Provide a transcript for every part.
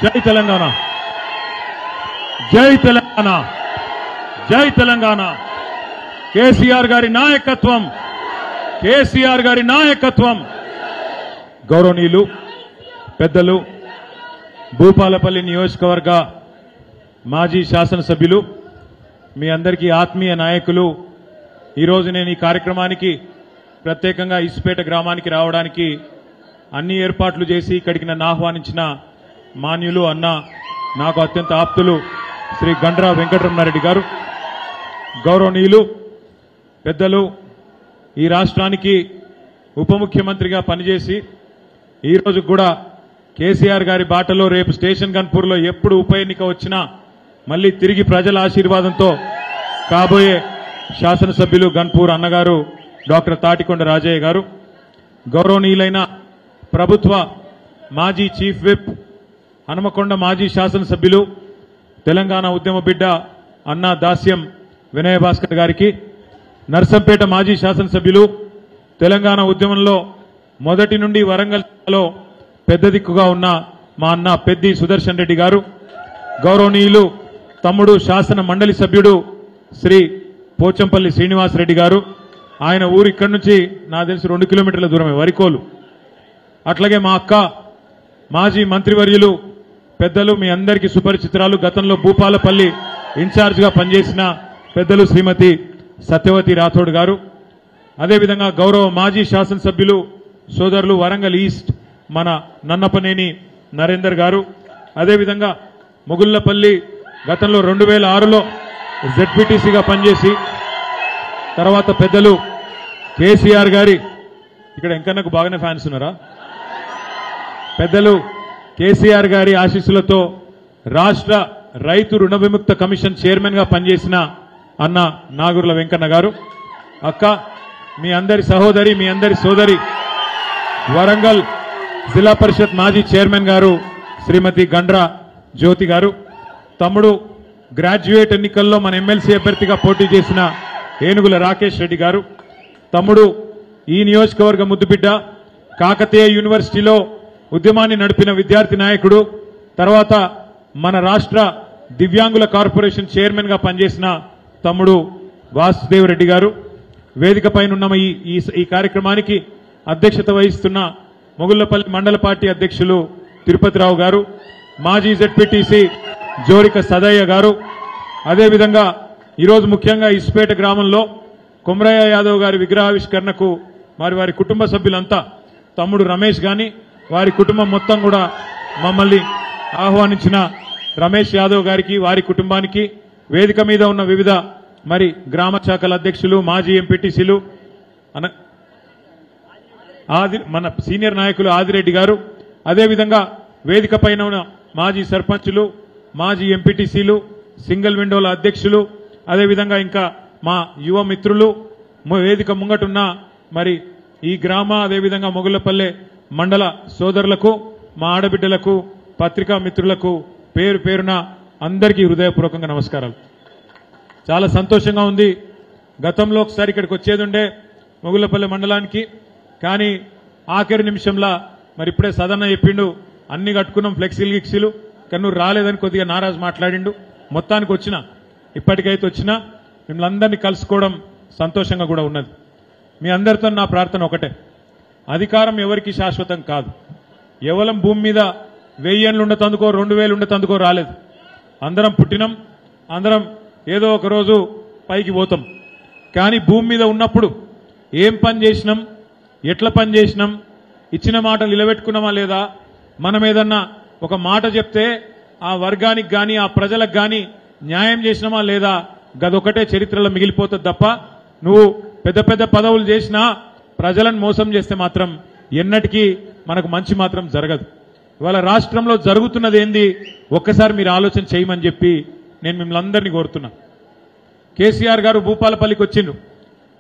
జై తెలంగాణ, జై తెలంగాణ, జై తెలంగాణ. కేసీఆర్ గారి నాయకత్వం, కేసీఆర్ గారి నాయకత్వం. గౌరవనీయులు పెద్దలు, భూపాలపల్లి నియోజకవర్గ మాజీ శాసనసభ్యులు, మీ అందరికీ ఆత్మీయ నాయకులు, ఈరోజు నేను ఈ కార్యక్రమానికి ప్రత్యేకంగా ఇసుపేట గ్రామానికి రావడానికి అన్ని ఏర్పాట్లు చేసి ఇక్కడికి నన్ను ఆహ్వానించిన మాన్యులు అన్న, నాకు అత్యంత ఆప్తులు శ్రీ గండ్రా వెంకటరమణారెడ్డి గారు, గౌరవనీయులు పెద్దలు, ఈ రాష్ట్రానికి ఉప ముఖ్యమంత్రిగా పనిచేసి ఈరోజు కూడా కేసీఆర్ గారి బాటలో రేపు స్టేషన్ గన్పూర్లో ఎప్పుడు ఉప ఎన్నిక వచ్చినా మళ్ళీ తిరిగి ప్రజల ఆశీర్వాదంతో కాబోయే శాసనసభ్యులు గన్పూర్ అన్నగారు డాక్టర్ తాటికొండ రాజయ్య గారు, గౌరవనీయులైన ప్రభుత్వ మాజీ చీఫ్ విప్, హనుమకొండ మాజీ శాసనసభ్యులు, తెలంగాణ ఉద్యమ బిడ్డ అన్నా దాస్యం వినయ భాస్కర్ గారికి, నర్సంపేట మాజీ శాసనసభ్యులు, తెలంగాణ ఉద్యమంలో మొదటి నుండి వరంగల్ జిల్లాలో పెద్ద దిక్కుగా ఉన్న మా అన్న పెద్ది సుదర్శన్ రెడ్డి గారు, గౌరవనీయులు తమ్ముడు శాసన మండలి సభ్యుడు శ్రీ పోచంపల్లి శ్రీనివాసరెడ్డి గారు, ఆయన ఊరు ఇక్కడి నుంచి నాకు తెలిసి 2 కిలోమీటర్ల దూరమే, వరికోలు. అట్లాగే మా అక్క మాజీ మంత్రివర్యులు పెద్దలు, మీ అందరికీ సుపరిచితురాలు, గతంలో భూపాలపల్లి ఇన్ఛార్జిగా పనిచేసిన పెద్దలు శ్రీమతి సత్యవతి రాథోడ్ గారు, అదేవిధంగా గౌరవ మాజీ శాసనసభ్యులు సోదరులు వరంగల్ ఈస్ట్ మన నన్నపనేని నరేందర్ గారు, అదేవిధంగా మొగుళ్లపల్లి గతంలో 2006లో జెడ్పీటీసీగా పనిచేసి తర్వాత పెద్దలు కేసీఆర్ గారి, ఇక్కడ ఎంకన్నకు బాగానే ఫ్యాన్స్ ఉన్నారా, పెద్దలు కేసీఆర్ గారి ఆశీస్సులతో రాష్ట్ర రైతు రుణ విముక్త కమిషన్ చైర్మన్ గా పనిచేసిన అన్న నాగుర్ల వెంకన్న గారు, అక్క మీ అందరి సహోదరి, మీ అందరి సోదరి, వరంగల్ జిల్లా పరిషత్ మాజీ చైర్మన్ గారు శ్రీమతి గండ్రా జ్యోతి గారు, తమ్ముడు గ్రాడ్యుయేట్ ఎన్నికల్లో మన ఎమ్మెల్సీ అభ్యర్థిగా పోటీ చేసిన ఏనుగుల రాకేష్ రెడ్డి గారు, తమ్ముడు ఈ నియోజకవర్గ ముద్దుబిడ్డ, కాకతీయ యూనివర్సిటీలో ఉద్యమాన్ని నడిపిన విద్యార్థి నాయకుడు, తర్వాత మన రాష్ట్ర దివ్యాంగుల కార్పొరేషన్ చైర్మన్ గా పనిచేసిన తమ్ముడు వాసుదేవ్ రెడ్డి గారు, వేదిక పైన ఈ కార్యక్రమానికి అధ్యక్షత వహిస్తున్న మొగుళ్లపల్లి మండల పార్టీ అధ్యక్షులు తిరుపతిరావు గారు, మాజీ జెడ్పీటీసీ జోరిక సదయ్య గారు, అదేవిధంగా ఈరోజు ముఖ్యంగా ఇసుపేట గ్రామంలో కొమరయ్య యాదవ్ గారి విగ్రహావిష్కరణకు వారి కుటుంబ సభ్యులంతా, తమ్ముడు రమేష్ గాని వారి కుటుంబం మొత్తం కూడా మమ్మల్ని ఆహ్వానించిన రమేష్ యాదవ్ గారికి, వారి కుటుంబానికి, వేదిక మీద ఉన్న వివిధ మరి గ్రామ శాఖల అధ్యక్షులు, మాజీ ఎంపీటీసీలు, మన సీనియర్ నాయకులు ఆదిరెడ్డి గారు, అదేవిధంగా వేదిక పైన ఉన్న మాజీ సర్పంచులు, మాజీ ఎంపీటీసీలు, సింగిల్ విండోల అధ్యక్షులు, అదేవిధంగా ఇంకా మా యువ మిత్రులు, వేదిక ముంగటున్న మరి ఈ గ్రామ అదేవిధంగా మొగుళ్లపల్లె మండల సోదరులకు, మా ఆడబిడ్డలకు, పత్రికా మిత్రులకు పేరు పేరున అందరికీ హృదయపూర్వకంగా నమస్కారాలు. చాలా సంతోషంగా ఉంది. గతంలో ఒకసారి ఇక్కడికి వచ్చేది ఉండే మొగుళ్లపల్లె మండలానికి, కానీ ఆఖరి నిమిషంలో మరి ఇప్పుడే సదన్న చెప్పిండు అన్ని కట్టుకున్నాం ఫ్లెక్సీలు గిక్సీలు, కానీ నువ్వు రాలేదని కొద్దిగా నారాజు మాట్లాడిండు. మొత్తానికి వచ్చినా, ఇప్పటికైతే వచ్చినా మిమ్మల్ని అందరినీ కలుసుకోవడం సంతోషంగా కూడా ఉన్నది. మీ అందరితో నా ప్రార్థన ఒకటే, అధికారం ఎవరికి శాశ్వతం కాదు. కేవలం భూమి మీద 1000 ఏళ్ళు ఉండతందుకో 2000 ఉండతందుకో రాలేదు. అందరం పుట్టినాం, అందరం ఏదో ఒక రోజు పైకి పోతాం. కానీ భూమి మీద ఉన్నప్పుడు ఏం పని చేసినాం, ఎట్లా పని చేసినాం, ఇచ్చిన మాటలు నిలబెట్టుకున్నామా లేదా, మనం ఏదన్నా ఒక మాట చెప్తే ఆ వర్గానికి కానీ ఆ ప్రజలకు కానీ న్యాయం చేసినామా లేదా, గదొకటే చరిత్రలో మిగిలిపోతుంది తప్ప నువ్వు పెద్ద పెద్ద పదవులు చేసినా ప్రజలను మోసం చేస్తే మాత్రం ఎన్నటికీ మనకు మంచి మాత్రం జరగదు. ఇవాళ రాష్ట్రంలో జరుగుతున్నది ఏంది ఒక్కసారి మీరు ఆలోచన చేయమని చెప్పి నేను మిమ్మల్ని అందరినీ కోరుతున్నా. కేసీఆర్ గారు భూపాలపల్లికి వచ్చిండ్రు,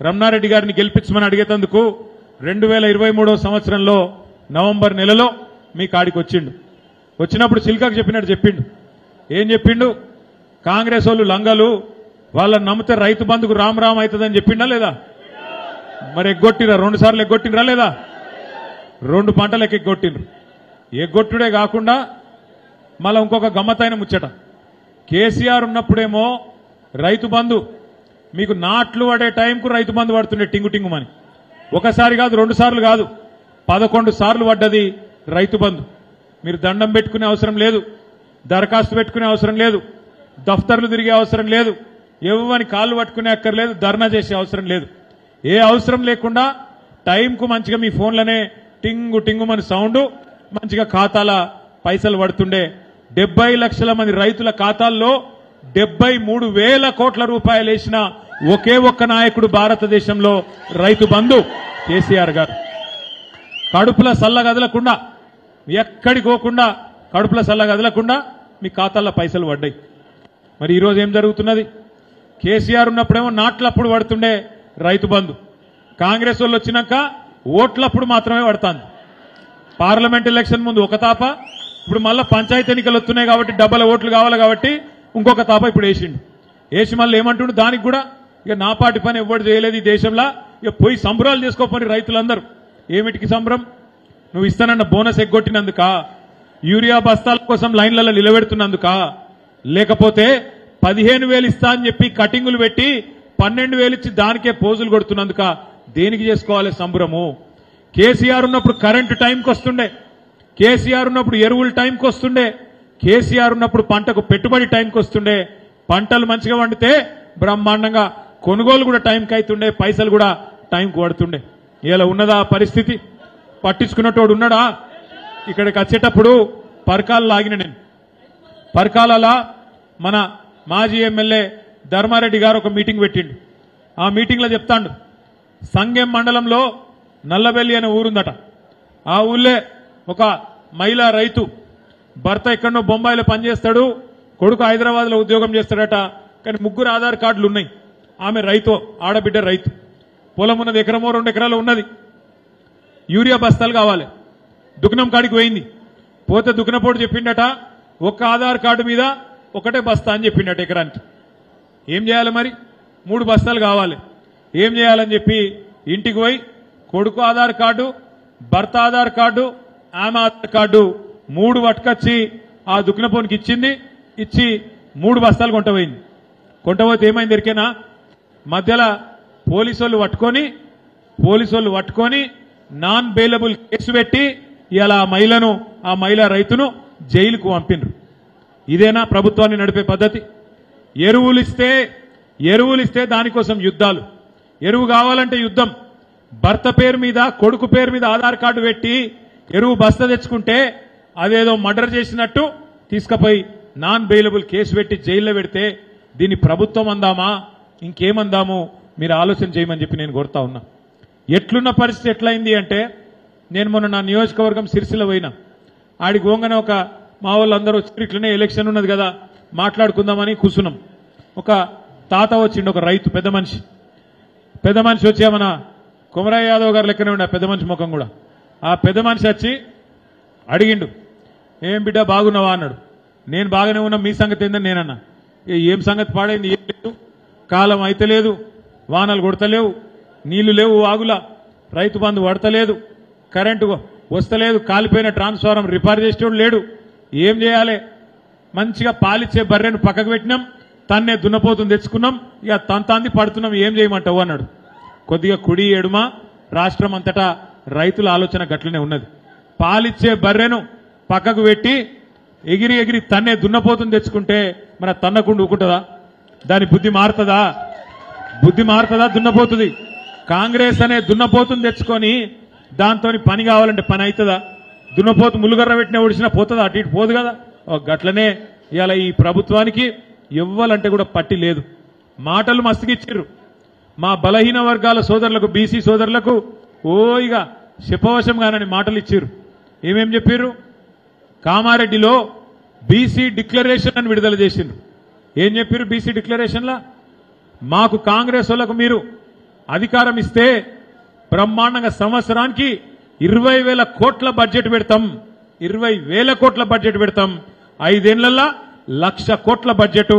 రమణారెడ్డి గారిని గెలిపించమని అడిగేందుకు 2023 సంవత్సరంలో నవంబర్ నెలలో మీ కాడికి వచ్చిండు. వచ్చినప్పుడు చిల్కాకు చెప్పినట్టు చెప్పిండు. ఏం చెప్పిండు, కాంగ్రెస్ వాళ్ళు లంగలు, వాళ్ళని నమ్మితే రైతు బంధుకు రామ్ రామ్ అవుతుందని చెప్పిండా లేదా? మరి ఎగ్గొట్టిరా, 2 సార్లు ఎగ్గొట్టినరా లేదా? 2 పంటలకు ఎగ్గొట్టిండ్రు. ఎగ్గొట్టుడే కాకుండా మళ్ళీ ఇంకొక గమ్మతైన ముచ్చట, కేసీఆర్ ఉన్నప్పుడేమో రైతు బంధు మీకు నాట్లు పడే టైంకు రైతు బంధు పడుతుండే టింగు టింగుమని. ఒకసారి కాదు, 2 సార్లు కాదు, 11 సార్లు పడ్డది రైతు బంధు. మీరు దండం పెట్టుకునే అవసరం లేదు, దరఖాస్తు పెట్టుకునే అవసరం లేదు, దఫ్తర్లు తిరిగే అవసరం లేదు, ఎవరిని కాళ్ళు పట్టుకునే అక్కర్లేదు, ధర్నా చేసే అవసరం లేదు. ఏ అవసరం లేకుండా టైంకు మంచిగా మీ ఫోన్లనే టింగు టింగుమని సౌండ్, మంచిగా ఖాతాల పైసలు పడుతుండే. 70 లక్షల మంది రైతుల ఖాతాల్లో 73,000 కోట్ల రూపాయలు వేసిన ఒకే ఒక్క నాయకుడు భారతదేశంలో రైతు బంధు కేసీఆర్ గారు. కడుపుల సల్ల కదలకుండా, ఎక్కడికి పోకుండా, కడుపుల సల్ల కదలకుండా మీ ఖాతాల్లో పైసలు పడ్డాయి. మరి ఈరోజు ఏం జరుగుతున్నది? కేసీఆర్ ఉన్నప్పుడేమో నాట్లప్పుడు పడుతుండే రైతు బంధు, కాంగ్రెస్ వాళ్ళు వచ్చినాక ఓట్లప్పుడు మాత్రమే పడుతుంది. పార్లమెంట్ ఎలక్షన్ ముందు ఒక తాప, ఇప్పుడు మళ్ళీ పంచాయతీ ఎన్నికలు వస్తున్నాయి కాబట్టి డబ్బల ఓట్లు కావాలి కాబట్టి ఇంకొక తాప ఇప్పుడు వేసిండు. వేసి మళ్ళీ ఏమంటుండు, దానికి కూడా ఇక నా పాటి పని ఎవ్వడు చేయలేదు ఈ దేశంలో, ఇక పోయి సంబరాలు చేసుకోపోయి రైతులందరూ. ఏమిటికి సంబరం? నువ్వు ఇస్తానన్న బోనస్ ఎగ్గొట్టినందుక, యూరియా బస్తాల కోసం లైన్లలో నిలబెడుతున్నందుక, లేకపోతే 15,000 ఇస్తా అని చెప్పి కటింగులు పెట్టి 12,000 ఇచ్చి దానికే పోజులు కొడుతున్నందుక? దేనికి చేసుకోవాలి సంబరము? కేసీఆర్ ఉన్నప్పుడు కరెంటు టైంకి వస్తుండే, కేసీఆర్ ఉన్నప్పుడు ఎరువులు టైంకి వస్తుండే, కేసీఆర్ ఉన్నప్పుడు పంటకు పెట్టుబడి టైంకి వస్తుండే, పంటలు మంచిగా వండితే బ్రహ్మాండంగా కొనుగోలు కూడా టైంకి అవుతుండే, పైసలు కూడా టైంకి పడుతుండే. ఇలా ఉన్నదా పరిస్థితి? పట్టించుకున్నటోడు ఉన్నాడా? ఇక్కడికి వచ్చేటప్పుడు పరకాలు లాగిన నేను, పరకాల మన మాజీ ఎమ్మెల్యే ధర్మారెడ్డి గారు ఒక మీటింగ్ పెట్టిండు. ఆ మీటింగ్లో చెప్తాండు, సంగెం మండలంలో నల్లబెల్లి అనే ఊరుందట. ఆ ఊళ్ళే ఒక మహిళా రైతు, భర్త ఎక్కడో బొంబాయిలో పనిచేస్తాడు, కొడుకు హైదరాబాద్లో ఉద్యోగం చేస్తాడట. కానీ 3 ఆధార్ కార్డులు ఉన్నాయి. ఆమె రైతు, ఆడబిడ్డ రైతు, పొలం ఉన్నది, ఎకరమో 2 ఎకరాలు ఉన్నది. యూరియా బస్తాలు కావాలి, దుకాణం కాడికి పోయింది. పోతే దుకాణపోటు చెప్పిండట, ఒక్క ఆధార్ కార్డు మీద ఒకటే బస్తా అని చెప్పిండట ఎకరానికి. ఏం చేయాలి మరి? 3 బస్తాలు కావాలి. ఏం చేయాలని చెప్పి ఇంటికి పోయి కొడుకు ఆధార్ కార్డు, భర్త ఆధార్ కార్డు, ఆమె ఆధార్ కార్డు 3 పట్టుకొచ్చి ఆ దుకాణపోనికి ఇచ్చింది. ఇచ్చి 3 బస్తాలు కొంటపోయింది. కొంటపోతే ఏమైంది ఎరికేనా? మధ్యలో పోలీసు వాళ్ళు పట్టుకొని నాన్ బెయిలబుల్ కేసు పెట్టి ఇలా ఆ మహిళా రైతును జైలుకు పంపిండ్రు. ఇదేనా ప్రభుత్వాన్ని నడిపే పద్ధతి? ఎరువులిస్తే దానికోసం యుద్ధాలు, ఎరువు కావాలంటే యుద్ధం. భర్త పేరు మీద, కొడుకు పేరు మీద ఆధార్ కార్డు పెట్టి ఎరువు బస్తా తెచ్చుకుంటే అదేదో మర్డర్ చేసినట్టు తీసుకుపోయి నాన్ బెయిలబుల్ కేసు పెట్టి జైల్లో పెడితే దీన్ని ప్రభుత్వం అందామా ఇంకేమందాము? మీరు ఆలోచన చేయమని చెప్పి నేను కోరుతా ఉన్నా. ఎట్లున్న పరిస్థితి ఎట్లయింది అంటే, నేను మొన్న నా నియోజకవర్గం సిరిసిల్ల పోయినా. ఆడికి పోగానే ఒక మా వాళ్ళందరూ వచ్చి ఇట్లనే ఎలక్షన్ ఉన్నది కదా మాట్లాడుకుందామని కూర్చున్నాం. ఒక తాత వచ్చిండు, ఒక రైతు, పెద్ద మనిషి వచ్చి మన కుమరయ్య యాదవ్ గారు లెక్కనే ఉండే పెద్ద మనిషి ముఖం కూడా. ఆ పెద్ద మనిషి వచ్చి అడిగిండు, ఏం బిడ్డ బాగున్నావా అన్నాడు. నేను బాగానే ఉన్నా, మీ సంగతి ఏందని నేనన్నా. ఏం సంగతి పాడైంది? ఏం లేదు, కాలం అయితే లేదు, వానలు కొడతలేవు, నీళ్లు లేవు వాగులా, రైతు బంధు పడతలేదు, కరెంటు వస్తలేదు, కాలిపోయిన ట్రాన్స్ఫార్మర్ రిపేర్ చేసేవాడు లేడు, ఏం చేయాలి? మంచిగా పాలిచ్చే బర్రెను పక్కకు పెట్టినాం, తన్నే దున్నపోతుని తెచ్చుకున్నాం, ఇక తంతాంది పడుతున్నాం, ఏం చేయమంటావు అన్నాడు. కొద్దిగా కుడి ఎడుమ రాష్ట్రం అంతటా రైతుల ఆలోచన గట్లనే ఉన్నది. పాలిచ్చే బర్రెను పక్కకు పెట్టి ఎగిరి తన్నే దున్నపోతుని తెచ్చుకుంటే మన తన్నకుండా ఊకుంటుందా? దాని బుద్ధి మారుతుందా? దున్నపోతుంది. కాంగ్రెస్ అనే దున్నపోతుని తెచ్చుకొని దాంతో పని కావాలంటే పని అవుతుందా? దున్నపోతు ములుగర్ర పెట్టినా ఒడిసినా పోతుందా? అటు ఇటు పోదు కదా. గట్లనే ఇవాళ ఈ ప్రభుత్వానికి ఎవ్వాలంటే కూడా పట్టి లేదు. మాటలు మస్తుగిచ్చిర్రు. మా బలహీన వర్గాల సోదరులకు, బీసీ సోదరులకు ఇక శిపవశంగానని మాటలు ఇచ్చిర్రు. ఏమేం చెప్పారు? కామారెడ్డిలో బీసీ డిక్లరేషన్ అని విడుదల చేసిండ్రు. ఏం చెప్పారు బీసీ డిక్లరేషన్లా? మాకు కాంగ్రెస్ వాళ్ళకు మీరు అధికారం ఇస్తే బ్రహ్మాండంగా సంవత్సరానికి 20,000 కోట్ల బడ్జెట్ పెడతాం, 20,000 కోట్ల బడ్జెట్ పెడతాం, 5 ఏళ్లలో 1,00,000 కోట్ల బడ్జెట్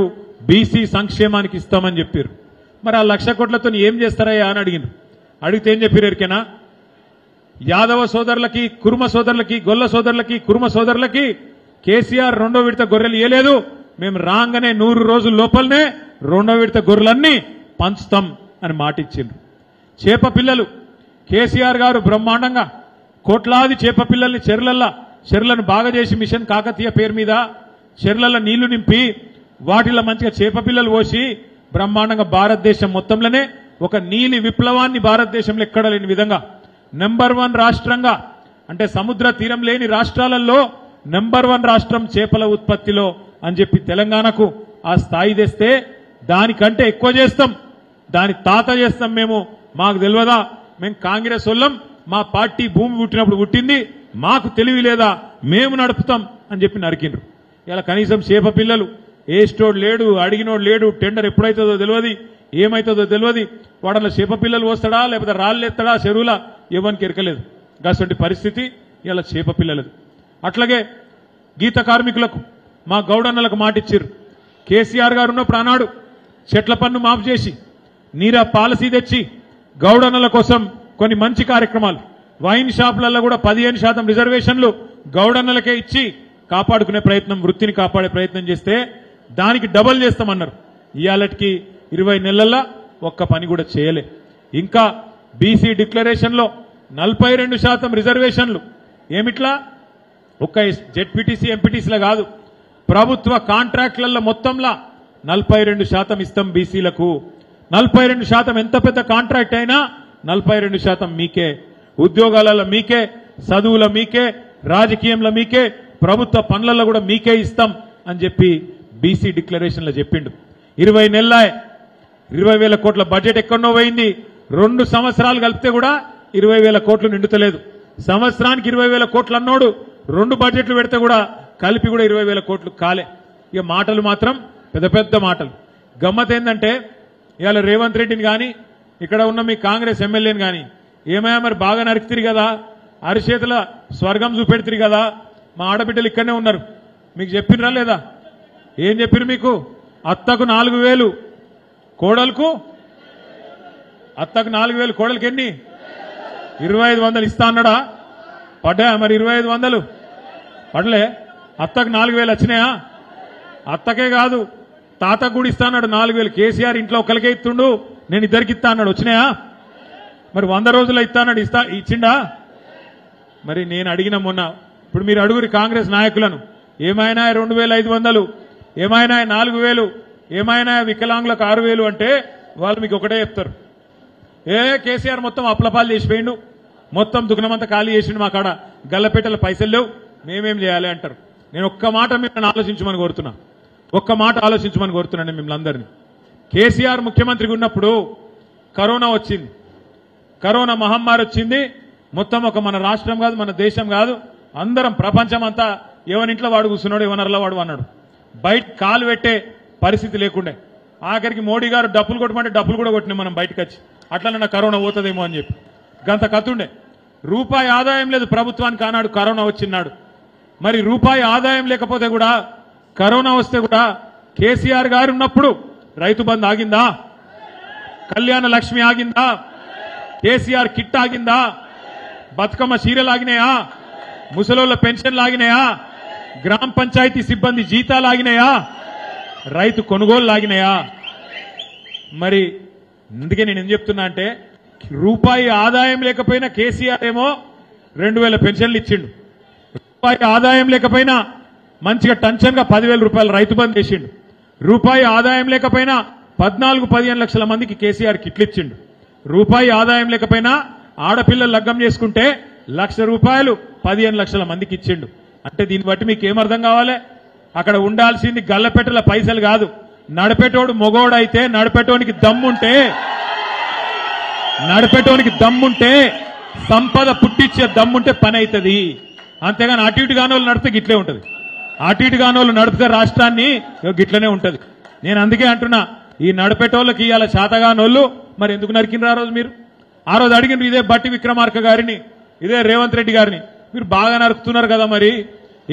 బీసీ సంక్షేమానికి ఇస్తామని చెప్పారు. మరి ఆ 1,00,000 కోట్లతో ఏం చేస్తారయ్యా అని అడిగినారు. అడిగితే ఏం చెప్పారు ఎరికేనా? యాదవ సోదరులకి, కుర్మ సోదరులకి, గొల్ల సోదరులకి, కుర్మ సోదరులకి కేసీఆర్ రెండో విడత గొర్రెలు ఇయ్యలేదు, మేము రాగానే 100 రోజుల లోపలనే రెండో విడత గొర్రెలన్నీ పంచుతాం అని మాట ఇచ్చిండ్రు. చేప పిల్లలు కేసీఆర్ గారు బ్రహ్మాండంగా కోట్లాది చేప పిల్లల్ని చెరులను బాగా చేసి మిషన్ కాకతీయ పేరు మీద చెరులలో నీళ్లు నింపి వాటిలో మంచిగా చేప పిల్లలు పోసి బ్రహ్మాండంగా భారతదేశం మొత్తంలోనే ఒక నీలి విప్లవాన్ని భారతదేశంలో ఎక్కడ లేని విధంగా నెంబర్ 1 రాష్ట్రంగా, అంటే సముద్ర తీరం లేని రాష్ట్రాలలో నెంబర్ 1 రాష్ట్రం చేపల ఉత్పత్తిలో అని చెప్పి తెలంగాణకు ఆ స్థాయి తెస్తే దానికంటే ఎక్కువ చేస్తాం, దాని తాత చేస్తాం. మాకు తెలియదా? మేము కాంగ్రెస్ వాళ్ళం, మా పార్టీ భూమి పుట్టినప్పుడు పుట్టింది, మాకు తెలివి లేదా, మేము నడుపుతాం అని చెప్పి నరికిండ్రు. ఇలా కనీసం చేప పిల్లలు ఏస్టోడు లేడు, అడిగినోడు లేడు, టెండర్ ఎప్పుడైతుందో తెలియదు, ఏమైతుందో తెలియదు, వాడలో చేప పిల్లలు వస్తాడా లేకపోతే రాళ్ళు ఎత్తాడా చెరువుల ఎవరికి ఎరకలేదు. అటువంటి పరిస్థితి ఇలా చేప పిల్లలది. అట్లాగే గీత కార్మికులకు మా గౌడన్నలకు మాటిచ్చారు. కేసీఆర్ గారు ఉన్నప్పుడు ఆనాడు చెట్ల పన్ను మాఫ్ చేసి నీరా పాలసీ తెచ్చి గౌడన్నల కోసం కొన్ని మంచి కార్యక్రమాలు, వైన్ షాపులలో కూడా 15% రిజర్వేషన్లు గౌడన్నలకే ఇచ్చి కాపాడుకునే ప్రయత్నం, వృత్తిని కాపాడే ప్రయత్నం చేస్తే దానికి డబల్ చేస్తామన్నారు. ఇవాళకి 20 నెలల్లో ఒక్క పని కూడా చేయలే. ఇంకా బీసీ డిక్లరేషన్ లో 42% రిజర్వేషన్లు. ఏమిట్లా? ఒక్క జెడ్పీటీసీ ఎంపీటీసీలో కాదు, ప్రభుత్వ కాంట్రాక్టులలో మొత్తంలా 42% ఇస్తాం బీసీలకు. 42% ఎంత పెద్ద కాంట్రాక్ట్ అయినా 42% మీకే, ఉద్యోగాలలో మీకే, చదువుల మీకే, రాజకీయంలో మీకే, ప్రభుత్వ పనులలో కూడా మీకే ఇస్తాం అని చెప్పి బీసీ డిక్లరేషన్లో చెప్పిండు. 20 నెలల 20,000 కోట్ల బడ్జెట్ ఎక్కడో పోయింది. 2 సంవత్సరాలు కలిపితే కూడా 20,000 కోట్లు నిండుతలేదు. సంవత్సరానికి 20,000 కోట్లు అన్నోడు 2 బడ్జెట్లు పెడితే కూడా కలిపి కూడా 20,000 కోట్లు కాలే. ఇక మాటలు మాత్రం పెద్ద పెద్ద మాటలు. గమ్మత్ ఏంటంటే ఇవాళ రేవంత్ రెడ్డిని కానీ ఇక్కడ ఉన్న మీ కాంగ్రెస్ ఎమ్మెల్యేని కానీ ఏమయ్యా మరి బాగా నరికితిరి కదా, అరిచేతుల స్వర్గం చూపెడుతురు కదా, మా ఆడబిడ్డలు ఇక్కడనే ఉన్నారు, మీకు చెప్పినరా లేదా? ఏం చెప్పిరు మీకు? అత్తకు 4,000, కోడలకు అత్తకు 4,000, కోడలకి ఎన్ని? 2,500 ఇస్తా అన్నాడా? పడ్డా మరి 2,500 పడలే. అత్తకు 4,000 వచ్చినాయా? అత్తకే కాదు తాతకు కూడా ఇస్తా అన్నాడు 4,000. కేసీఆర్ ఇంట్లో ఒక్కరికే ఇస్తుండు, నేను ఇద్దరికి ఇస్తా అన్నాడు, వచ్చినాయా? మరి 100 రోజుల్లో ఇస్తా అన్నాడు, ఇచ్చిండా? మరి నేను అడిగిన మొన్న, ఇప్పుడు మీరు అడుగురి కాంగ్రెస్ నాయకులను, ఏమైనా 2,500, ఏమైనా 4,000, ఏమైనా వికలాంగులకు 6,000 అంటే వాళ్ళు మీకు ఒకటే చెప్తారు, కేసీఆర్ మొత్తం అప్లపాలు చేసిపోయిండు, మొత్తం దుకాణమంతా ఖాళీ చేసిండు, మా కాడ గల్లపెట్టెల పైసలు లేవు, మేమేం చేయాలి అంటారు. నేను ఒక్క మాట మిమ్మల్ని ఆలోచించమని కోరుతున్నా, ఒక్క మాట ఆలోచించమని కోరుతున్నాను మిమ్మల్ని అందరినీ. కేసీఆర్ ముఖ్యమంత్రిగా ఉన్నప్పుడు కరోనా వచ్చింది, కరోనా మహమ్మారి వచ్చింది. మొత్తం ఒక మన రాష్ట్రం కాదు, మన దేశం కాదు, అందరం ప్రపంచం అంతా ఎవరింట్లో వాడు కూర్చున్నాడు, ఎవనర్లో వాడు అన్నాడు. బయట కాలు పెట్టే పరిస్థితి లేకుండే. ఆఖరికి మోడీ గారు డప్పులు కొట్టమంటే డప్పులు కూడా కొట్టినాం మనం బయటకు వచ్చి, అట్లనే కరోనా పోతుందేమో అని చెప్పి. గంత కతుండే. రూపాయి ఆదాయం లేదు ప్రభుత్వానికి ఆనాడు కరోనా వచ్చినాడు. మరి రూపాయి ఆదాయం లేకపోతే కూడా కరోనా వస్తే కూడా కేసీఆర్ గారు ఉన్నప్పుడు రైతు బంధు ఆగిందా? కళ్యాణ లక్ష్మి ఆగిందా? కేసీఆర్ కిట్ ఆగిందా? బతుకమ్మ చీరలు ఆగినాయా? ముసలోళ్ళ పెన్షన్లు ఆగినాయా? గ్రామ పంచాయతీ సిబ్బంది జీతాలు ఆగినాయా? రైతు కొనుగోలు ఆగినాయా? మరి అందుకే నేను ఏం చెప్తున్నా అంటే, రూపాయి ఆదాయం లేకపోయినా కేసీఆర్ ఏమో 2,000 పెన్షన్లు ఇచ్చిండు, రూపాయి ఆదాయం లేకపోయినా మంచిగా టెన్షన్గా 10,000 రూపాయలు రైతు బంధు చేసిండు, రూపాయి ఆదాయం లేకపోయినా 14-15 లక్షల మందికి కేసీఆర్ కిట్లు ఇచ్చిండు, రూపాయి ఆదాయం లేకపోయినా ఆడపిల్లలు లగ్గం చేసుకుంటే 1,00,000 రూపాయలు 15 లక్షల మందికి ఇచ్చిండు. అంటే దీన్ని బట్టి మీకు ఏమర్థం కావాలి? అక్కడ ఉండాల్సింది గల్లపెట్టెల పైసలు కాదు, నడిపేటోడు మొగోడైతే, నడిపేటోనికి దమ్ముంటే సంపద పుట్టించే దమ్ముంటే పని అవుతుంది. అంతేగాని అటు ఇటు కానోళ్ళు నడిపితే గిట్లే ఉంటుంది, అటు ఇటు కానోళ్ళు నడిపితే రాష్ట్రాన్ని గిట్లనే ఉంటుంది. నేను అందుకే అంటున్నా, ఈ నడిపేటోళ్ళకి ఇవాళ శాతగానోళ్ళు మరి ఎందుకు నరికినరు? ఆ రోజు మీరు ఆ రోజు అడిగినారు ఇదే బట్టి విక్రమార్క గారిని, ఇదే రేవంత్ రెడ్డి గారిని, మీరు బాగా నరుకుతున్నారు కదా, మరి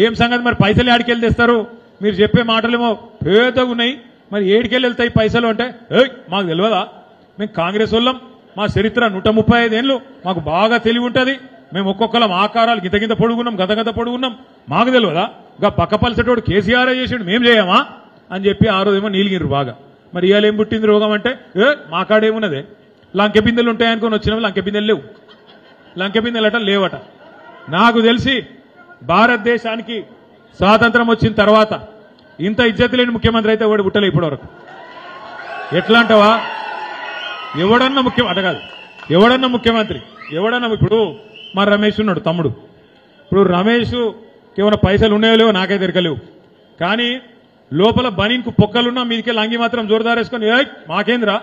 ఏం సంగతి? మరి పైసలు ఏడికెళ్ళి తెస్తారు? మీరు చెప్పే మాటలేమో పేదగా ఉన్నాయి, మరి ఏడికెళ్ళి వెళ్తాయి పైసలు అంటే, మాకు తెలియదా? మేము కాంగ్రెస్ వాళ్ళం, మా చరిత్ర 135 ఏళ్ళు, మాకు బాగా తెలివి ఉంటుంది, మేము ఒక్కొక్కలం ఆకారాలు గింత పొడుగున్నాం, గత పొడుగున్నాం, మాకు తెలియదా? ఇంకా పక్కపలిసేటోడు కేసీఆర్ చేసాడు, మేము చేయమా అని చెప్పి ఆ రోజేమో నీలిగిరు బాగా. మరి ఇవాళ ఏం పుట్టింది రోగం అంటే, మా కాడేమున్నదే, లంకె బిందెలు ఉంటాయనుకొని వచ్చినాము, లంకె బిందెలు లేవు, లంకె బిందెలట లేవట. నాకు తెలిసి భారతదేశానికి స్వాతంత్రం వచ్చిన తర్వాత ఇంత ఇజ్జత్ లేని ముఖ్యమంత్రి అయితే ఎవడు పుట్టలే ఇప్పటివరకు. ఎట్లా అంటావా? ఎవడన్నా ముఖ్యమంత్రి ఎవడన్నా ఇప్పుడు మా రమేష్ ఉన్నాడు తమ్ముడు. ఇప్పుడు రమేష్ ఏమైనా పైసలు ఉన్నాయో లేవో నాకైతే దొరకలేవు, కానీ లోపల బనీన్కు పొక్కలున్నా మీదికే లంగి మాత్రం జోరుదారేసుకొని మాకేంద్రా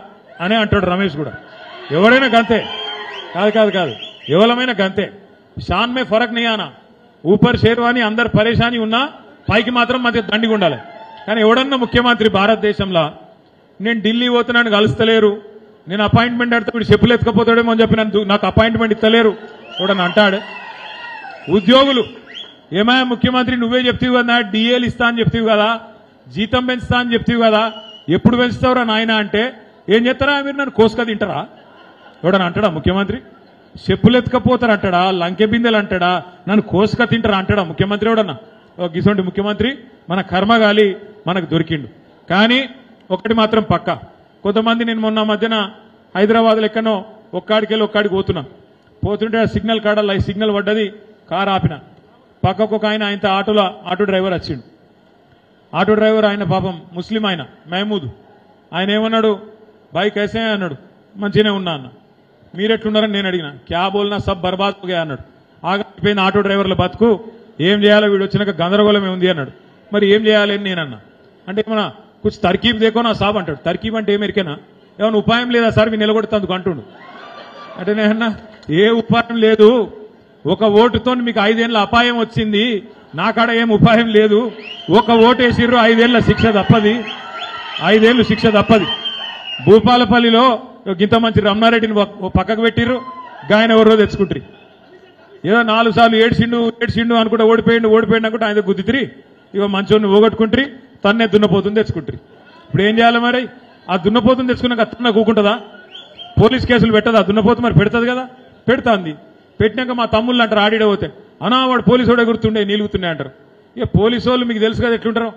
అనే అంటాడు రమేష్ కూడా. ఎవడైనా గంతే, కాదు ఎవరమైనా గంతే. షాన్ మే ఫరక్ నీ ఆనా, ఊపర్ షేర్వాణి అందరు పరేషాని ఉన్నా పైకి మాత్రం మధ్య దండిగా ఉండాలి. కానీ ఎవడన్నా ముఖ్యమంత్రి భారతదేశంలో నేను ఢిల్లీ పోతున్నాను కలుస్తలేరు, నేను అపాయింట్మెంట్ అడితే వీడు చెప్పులు ఎత్తుకపోతాడేమో అని చెప్పి నాకు అపాయింట్మెంట్ ఇస్తలేరు ఎవడన్నా అంటాడు. ఉద్యోగులు ఏమయ్యా ముఖ్యమంత్రి నువ్వే చెప్తావు కదా, డిఏలు ఇస్తా అని చెప్తావు కదా, జీతం పెంచుతా అని చెప్తావు కదా, ఎప్పుడు పెంచుతావురా నాయన అంటే ఏం చేస్తారా మీరు, నన్ను కోసుక తింటారా ఎవడన్నా అంటాడా ముఖ్యమంత్రి? చెప్పులు ఎత్తుకపోతారు అంటాడా, లంకె బిందెలు అంటాడా, నన్ను కోసుక తింటారా అంటాడా ముఖ్యమంత్రి ఎవడన్నా? గిసోంటి ముఖ్యమంత్రి మన కర్మగాలి మనకు దొరికిండు. కానీ ఒకటి మాత్రం పక్క, కొంతమంది నేను మొన్న మధ్యన హైదరాబాద్ లెక్కనో ఒక్కడికెళ్ళి ఒక్కడికి పోతుంటే ఆ సిగ్నల్ కాడ సిగ్నల్ పడ్డది, కారు ఆపిన. పక్కకు ఒక ఆయన ఆటో డ్రైవర్ వచ్చిండు. ఆటో డ్రైవర్ ఆయన పాపం ముస్లిం, ఆయన మహమూద్. ఆయన ఏమన్నాడు, బైక్ కైసే అన్నాడు. మంచిగానే ఉన్నా అన్న. మీరెట్లున్నారని నేను అడిగిన. క్యా బోల్నా సబ్ బర్బాద్ హో గయా అన్నాడు. ఆగిపోయింది ఆటో డ్రైవర్ల బతుకు, ఏం చేయాలో వీడు వచ్చినాక గందరగోళమే ఉంది అన్నాడు. మరి ఏం చేయాలి అని నేనన్నా. అంటే ఏమన్నా కుछ తర్కీబ్ దేకో నా సాబ్ అంటాడు. తర్కీబ్ అంటే ఏమెరికేనా, ఏమన్నా ఉపాయం లేదా సార్ మీరు నిలగొడుతందుకు అంటుండు. అంటే నేనన్నా ఏ ఉపాయం లేదు, ఒక ఓటుతో మీకు 5 ఏళ్ల అపాయం వచ్చింది, నాకాడ ఏం ఉపాయం లేదు. ఒక ఓటు వేసిర్రు 5 ఏళ్ల శిక్ష తప్పది, 5 ఏళ్లు శిక్ష తప్పది. భూపాలపల్లిలో గింత మంచి రమణారెడ్డిని పక్కకు పెట్టిర్రు, గాయన ఎవరో తెచ్చుకుంటారు. ఏదో 4 సార్లు ఏడ్చిండు అనుకుంటా ఓడిపోయిండు అనుకుంటే ఆయన గుద్దితిరి, ఇక మంచోడిని ఓగొట్టుకుంటారు, తన్నే దున్నపోతుంది తెచ్చుకుంటారు. ఇప్పుడు ఏం చేయాలి మరి? ఆ దున్నపోతుంది తెచ్చుకున్నాక తన్న కూకుంటుందా? పోలీస్ కేసులు పెట్టదా? దున్నపోతు మరి పెడుతుంది కదా, పెడుతుంది. పెట్టినాక మా తమ్ముళ్ళు అంటారు ఆడిడే పోతే, అనా వాడు పోలీసు గుర్తుండే నీలుగుతుండే అంటారు. ఇక పోలీసు వాళ్ళు మీకు తెలుసు కదా ఎట్లుంటారో,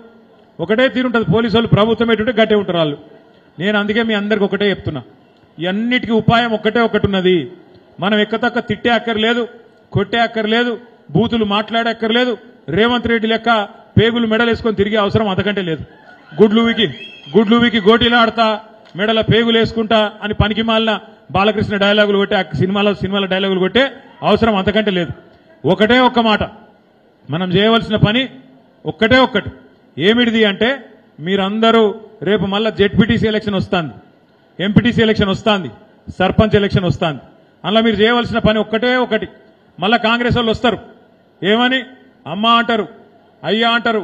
ఒకటే తీరుంటుంది పోలీసు వాళ్ళు. ప్రభుత్వం ఎటుంటే గట్టే ఉంటారు వాళ్ళు. నేను అందుకే మీ అందరికి ఒకటే చెప్తున్నా, ఇవన్నిటికీ ఉపాయం ఒకటే ఒకటి ఉన్నది. మనం ఎక్కతక్క తిట్టే అక్కర్లేదు, కొట్టే అక్కర్లేదు, బూతులు మాట్లాడే అక్కర్లేదు. రేవంత్ రెడ్డి లెక్క పేగులు మెడలేసుకొని తిరిగే అవసరం అంతకంటే లేదు. గుడ్లు వీకి గోటీలు ఆడతా, మెడల పేగులు వేసుకుంటా అని పనికి మాలిన బాలకృష్ణ డైలాగులు కొట్టే, సినిమాల డైలాగులు కొట్టే అవసరం అంతకంటే లేదు. ఒకటే ఒక్క మాట, మనం చేయవలసిన పని ఒక్కటే ఒక్కటి. ఏమిటిది అంటే, మీరందరూ రేపు మళ్ళా జెడ్పీటీసీ ఎలక్షన్ వస్తుంది, ఎంపీటీసీ ఎలక్షన్ వస్తుంది, సర్పంచ్ ఎలక్షన్ వస్తుంది. అలా మీరు చేయవలసిన పని ఒక్కటే ఒకటి. మళ్ళా కాంగ్రెస్ వాళ్ళు వస్తారు, ఏమని అమ్మ అంటారు, అయ్య అంటారు,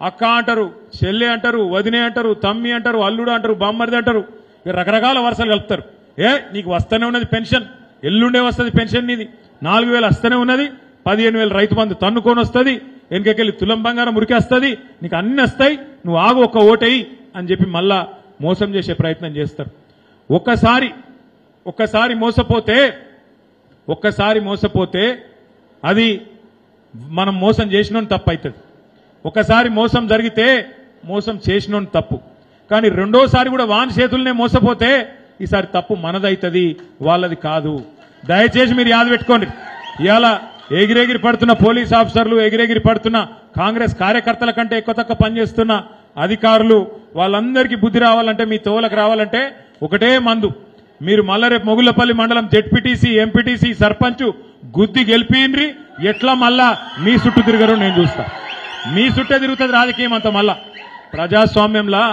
అక్క అంటారు, చెల్లె అంటారు, వదినే అంటారు, తమ్మి అంటారు, అల్లుడు అంటారు, బామ్మరిది అంటారు, రకరకాల వరుసలు కలుపుతారు. నీకు వస్తూనే ఉన్నది పెన్షన్, ఎల్లుండే వస్తుంది పెన్షన్, నీది 4,000 వస్తూనే ఉన్నది, 15,000 రైతు బంధు తన్నుకొని వస్తుంది, వెనకెళ్ళి తులం బంగారం ఉరికేస్తుంది, నీకు అన్ని వస్తాయి, నువ్వు ఆగు ఒక్క ఓటేయి అని చెప్పి మళ్ళా మోసం చేసే ప్రయత్నం చేస్తారు. ఒక్కసారి మోసపోతే అది మనం మోసం చేసినోని తప్పు అవుతుంది. ఒకసారి మోసం జరిగితే మోసం చేసినోని తప్పు. కానీ రెండోసారి కూడా వాని చేతులనే మోసపోతే ఈసారి తప్పు మనదైతుంది, వాళ్ళది కాదు. దయచేసి మీరు యాద పెట్టుకోండి. ఇవాళ ఎగిరెగిరి పడుతున్న పోలీస్ ఆఫీసర్లు, ఎగిరెగిరి పడుతున్న కాంగ్రెస్ కార్యకర్తల కంటే ఎక్కువ తక్కువ పనిచేస్తున్న అధికారులు, వాళ్ళందరికీ బుద్ధి రావాలంటే, మీ తోలకు రావాలంటే ఒకటే మందు. మీరు మళ్ళా రేపు మొగుళ్లపల్లి మండలం జెడ్పీటీసీ, ఎంపీటీసీ, సర్పంచ్ గుద్ది గెలిపిన్రి, ఎట్లా మళ్ళా మీ చుట్టూ తిరగరు నేను చూస్తా. మీ చుట్టే తిరుగుతుంది రాజకీయం అంతా. మళ్ళా ప్రజాస్వామ్యంలా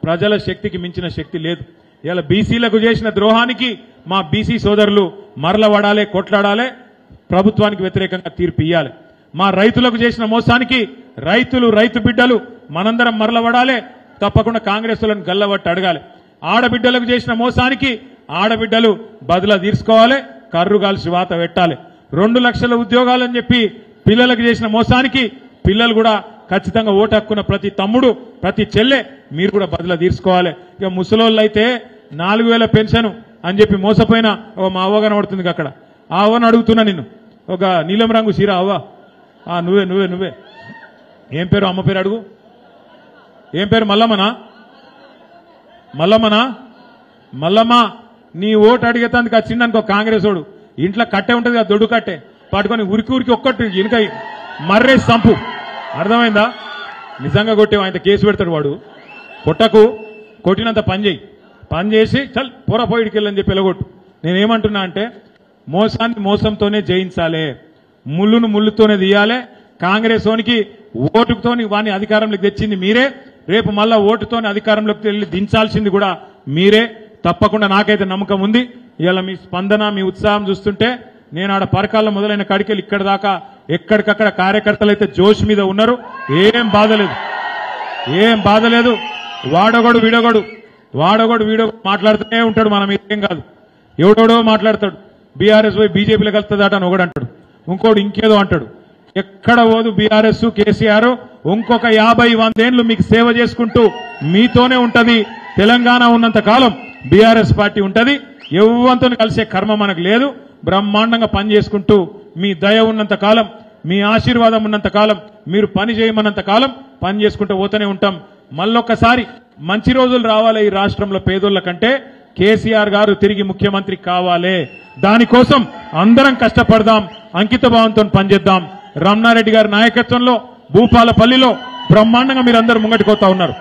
ప్రజల శక్తికి మించిన శక్తి లేదు. ఇలా బీసీలకు చేసిన ద్రోహానికి మా బీసీ సోదరులు మరలబడాలి, కొట్లాడాలి, ప్రభుత్వానికి వ్యతిరేకంగా తీర్పు ఇయ్యాలి. మా రైతులకు చేసిన మోసానికి రైతు బిడ్డలు మనందరం మరలబడాలి, తప్పకుండా కాంగ్రెస్ వాళ్ళని గల్లబట్టి అడగాలి. ఆడబిడ్డలకు చేసిన మోసానికి ఆడబిడ్డలు బదులా తీర్చుకోవాలి, కర్రు కాల్చి వాత పెట్టాలి. 2 లక్షల ఉద్యోగాలని చెప్పి పిల్లలకు చేసిన మోసానికి పిల్లలు కూడా ఖచ్చితంగా ఓటు హక్కున్న ప్రతి తమ్ముడు, ప్రతి చెల్లె మీరు కూడా బదులా తీర్చుకోవాలి. ఇక ముసలోళ్ళు అయితే 4,000 పెన్షన్ అని చెప్పి మోసపోయిన మా అవ్వ కనబడుతుంది అక్కడ. ఆ అవ్వను అడుగుతున్నా, నిన్ను ఒక నీలం రంగు చీర అవ్వా నువ్వే నువ్వే నువ్వే ఏం పేరు అమ్మ పేరు అడుగు ఏం పేరు మల్లమ్మనా మల్లమ్మనా మల్లమ్మ నీ ఓటు అడిగేందుకు వచ్చింది అనుకో కాంగ్రెస్ ఓడు ఇంట్లో కట్టే ఉంటుంది కదా దొడ్డు కట్టే పట్టుకొని ఉరికి ఉరికి ఒక్కటి వెనుక మర్రేసి చంపు అర్థమైందా నిజంగా కొట్టేవు ఆయన కేసు పెడతాడు వాడు కొట్టకు కొట్టినంత పని చేసి చల్ పోయిడికి వెళ్ళని చెప్పి వెళ్ళగొట్టు నేనేమంటున్నా అంటే మోసాన్ని మోసంతోనే జయించాలి ముళ్ళును ముళ్ళుతోనే తీయాలి కాంగ్రెస్ ఓనికి ఓటుతోని వాడిని అధికారంలోకి తెచ్చింది మీరే రేపు మళ్ళా ఓటుతోని అధికారంలోకి వెళ్ళి దించాల్సింది కూడా మీరే తప్పకుండా నాకైతే నమ్మకం ఉంది ఇలా మీ స్పందన మీ ఉత్సాహం చూస్తుంటే నేను ఆడ పరకాల్లో మొదలైన కడికెళ్ళి ఇక్కడ దాకా ఎక్కడికక్కడ కార్యకర్తలు అయితే జోష్ మీద ఉన్నారు ఏం బాధ లేదు వాడొగడు వీడొగడు మాట్లాడుతూనే ఉంటాడు మనం ఏం కాదు ఎవడోడో మాట్లాడతాడు బీఆర్ఎస్ పోయి బీజేపీలో కలుస్తుందట అని ఒకడు అంటాడు ఇంకోడు ఇంకేదో అంటాడు ఎక్కడ పోదు బీఆర్ఎస్ కేసీఆర్ ఇంకొక 50-100 ఏళ్లు మీకు సేవ చేసుకుంటూ మీతోనే ఉంటది తెలంగాణ ఉన్నంత కాలం బీఆర్ఎస్ పార్టీ ఉంటది ఎవ్వంతో కలిసే కర్మ మనకు లేదు బ్రహ్మాండంగా పని చేసుకుంటూ మీ దయ ఉన్నంత కాలం మీ ఆశీర్వాదం ఉన్నంత కాలం మీరు పని చేయమన్నంత కాలం పని చేసుకుంటూ పోతూనే ఉంటాం మళ్ళొక్కసారి మంచి రోజులు రావాలి ఈ రాష్ట్రంలో పేదోళ్ల కంటే కేసీఆర్ గారు తిరిగి ముఖ్యమంత్రి కావాలి దానికోసం అందరం కష్టపడదాం అంకిత భావంతో పనిచేద్దాం రమణారెడ్డి గారి నాయకత్వంలో భూపాలపల్లిలో బ్రహ్మాండంగా మీరందరూ ముంగటిపోతా ఉన్నారు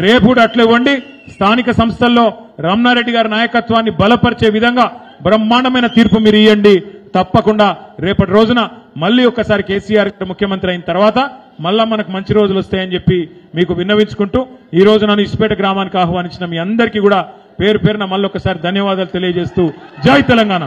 రేపు కూడా అట్లే ఇవ్వండి స్థానిక సంస్థల్లో రమణారెడ్డి గారి నాయకత్వాన్ని బలపరిచే విధంగా బ్రహ్మాండమైన తీర్పు మీరు ఇవ్వండి తప్పకుండా రేపటి రోజున మళ్ళీ ఒక్కసారి కేసీఆర్ ముఖ్యమంత్రి అయిన తర్వాత మళ్ళా మనకు మంచి రోజులు వస్తాయని చెప్పి మీకు విన్నవించుకుంటూ ఈ రోజు నన్ను ఇసుపేట గ్రామానికి ఆహ్వానించిన మీ అందరికీ కూడా పేరు పేరున మళ్ళొకసారి ధన్యవాదాలు తెలియజేస్తూ జై తెలంగాణ